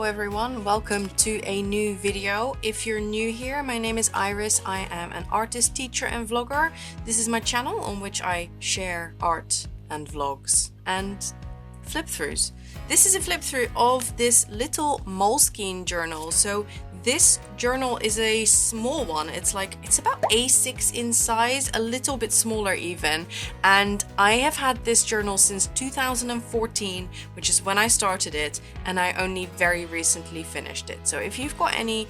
everyone, welcome to a new video. If you're new here, my name is Iris. I am an artist, teacher and vlogger. This is my channel on which I share art and vlogs and flip-throughs. This is a flip-through of this little Moleskine journal. So this journal is a small one. It's about A6 in size, a little bit smaller even. And I have had this journal since 2014, which is when I started it, and I only very recently finished it. So if you've got any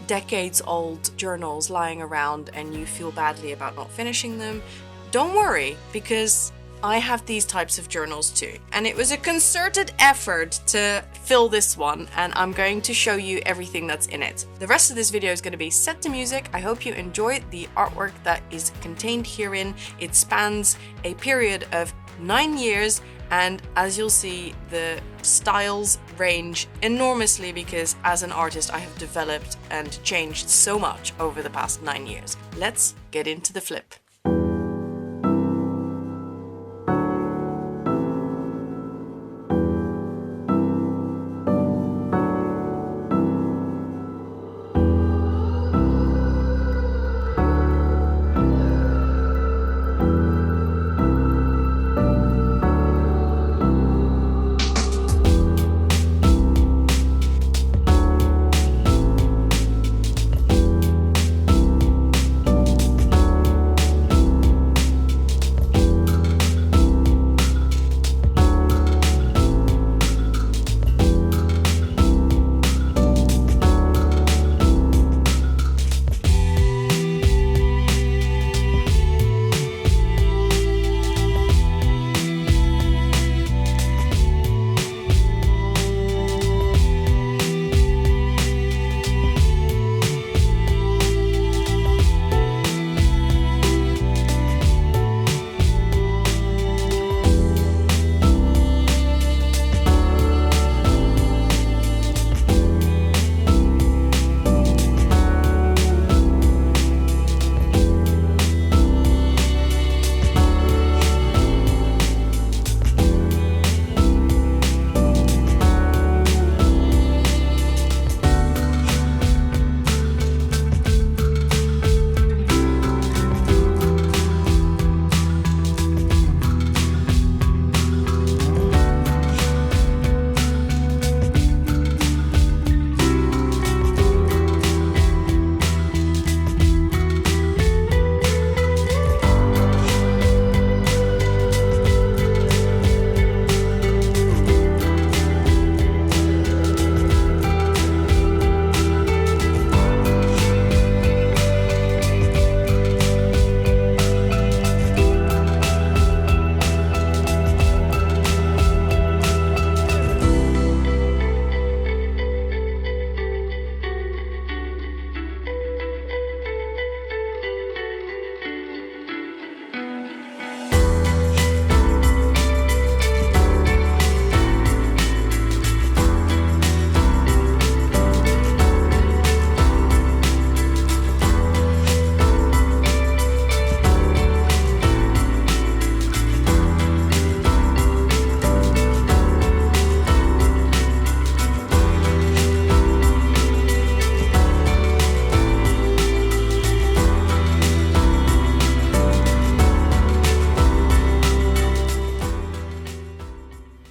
decades old journals lying around and you feel badly about not finishing them, don't worry, because I have these types of journals too. And it was a concerted effort to fill this one, and I'm going to show you everything that's in it. The rest of this video is going to be set to music. I hope you enjoyed the artwork that is contained herein. It spans a period of 9 years, and as you'll see, the styles range enormously because as an artist I have developed and changed so much over the past 9 years. Let's get into the flip.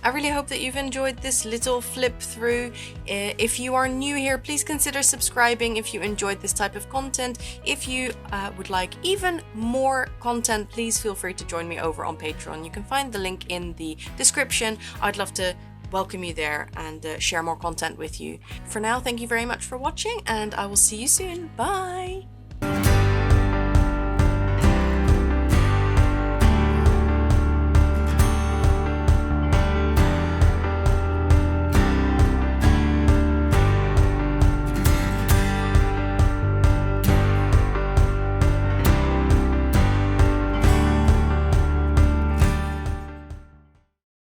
I really hope that you've enjoyed this little flip through. If you are new here, please consider subscribing if you enjoyed this type of content. If you would like even more content, please feel free to join me over on Patreon. You can find the link in the description. I'd love to welcome you there and share more content with you. For now, thank you very much for watching, and I will see you soon. Bye!